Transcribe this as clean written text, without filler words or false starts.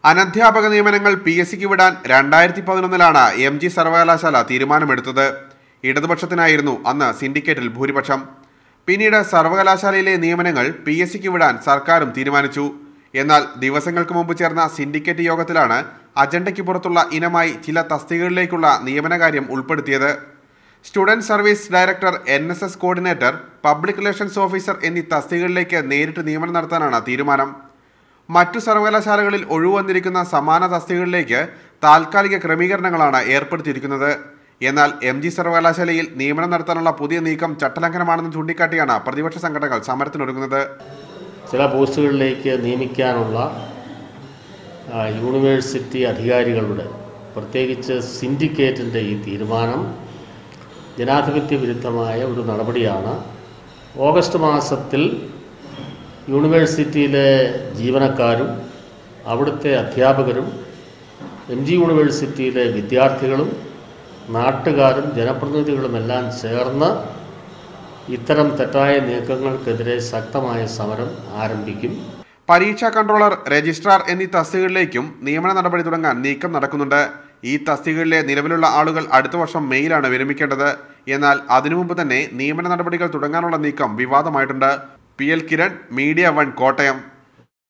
അനധ്യാപക നിയമനങ്ങൾ PSCക്ക് വിടാൻ 2011 MG സർവകലാശാല തീരുമാനമെടുത്തത്. ഇടതുപക്ഷത്തിനായിരുന്നു അന്ന് സിൻഡിക്കേറ്റിൽ ഭൂരിപക്ഷം. പിന്നീട് സർവകലാശാലയിലെ നിയമനങ്ങൾ PSCക്ക് വിടാൻ സർക്കാരും തീരുമാനിച്ചു. എന്നാൽ ദിവസങ്ങൾക്ക് മുമ്പ് ചേർന്ന സിൻഡിക്കേറ്റ് യോഗത്തിലാണ് അജണ്ടയ്ക്ക് പുറത്തുള്ള ഇനമായി ചില തസ്തികകളിലേക്കുള്ള നിയമനകാര്യം ഉൾപ്പെടുത്തിയത്. Student service director, NSS coordinator, public relations officer എന്നീ തസ്തികകളിലേക്ക് നേരിട്ട് നിയമനം നടത്താനാണ് തീരുമാനം. മറ്റു സർവകലാശാലകളിൽ ഒഴിവന്നിരിക്കുന്ന സമാന തസ്തികകളിലേക്ക് താൽക്കാലിക ക്രമീകരണങ്ങളാണ് ഏർപ്പെടുത്തിയിരിക്കുന്നത്. എന്നാൽ MG സർവകലാശാലയിൽ നിയമനം നടത്താനുള്ള പുതിയ നീക്കം ചട്ടലംഘനമാണെന്ന് ചൂണ്ടിക്കാട്ടിയാണ് പ്രതിപക്ഷ സംഘടനകൾ സമരത്തിനൊരുങ്ങുന്നത്. ചില പോസ്റ്റുകളിലേക്ക് നിയമിക്കാനുള്ള യൂണിവേഴ്സിറ്റി അധികാരികളുടെ, പ്രത്യേകിച്ച് സിൻഡിക്കേറ്റിൻ്റെ ഈ തീരുമാനം ജനാധിപത്യ വിരുദ്ധമായ ഒരു നടപടിയാണ്. ഓഗസ്റ്റ് മാസത്തിൽ യൂണിവേഴ്സിറ്റിയിലെ ജീവനക്കാരും അവിടുത്തെ അധ്യാപകരും MG യൂണിവേഴ്സിറ്റിയിലെ വിദ്യാർത്ഥികളും നാട്ടുകാരും ജനപ്രതിനിധികളുമെല്ലാം ചേർന്ന് ഇത്തരം തെറ്റായ നീക്കങ്ങൾക്കെതിരെ ശക്തമായ സമരം ആരംഭിക്കും. പരീക്ഷാ കൺട്രോളർ, രജിസ്ട്രാർ എന്നീ തസ്തികകളിലേക്കും നിയമന നടപടി തുടങ്ങാൻ നീക്കം നടക്കുന്നുണ്ട്. ഈ തസ്തികകളിലെ നിലവിലുള്ള ആളുകൾ അടുത്ത വർഷം മെയ്യിലാണ് വിരമിക്കേണ്ടത്. എന്നാൽ അതിനു മുമ്പ് തന്നെ നിയമന നടപടികൾ തുടങ്ങാനുള്ള നീക്കം വിവാദമായിട്ടുണ്ട്. PL Kiran, media 1, Kottayam.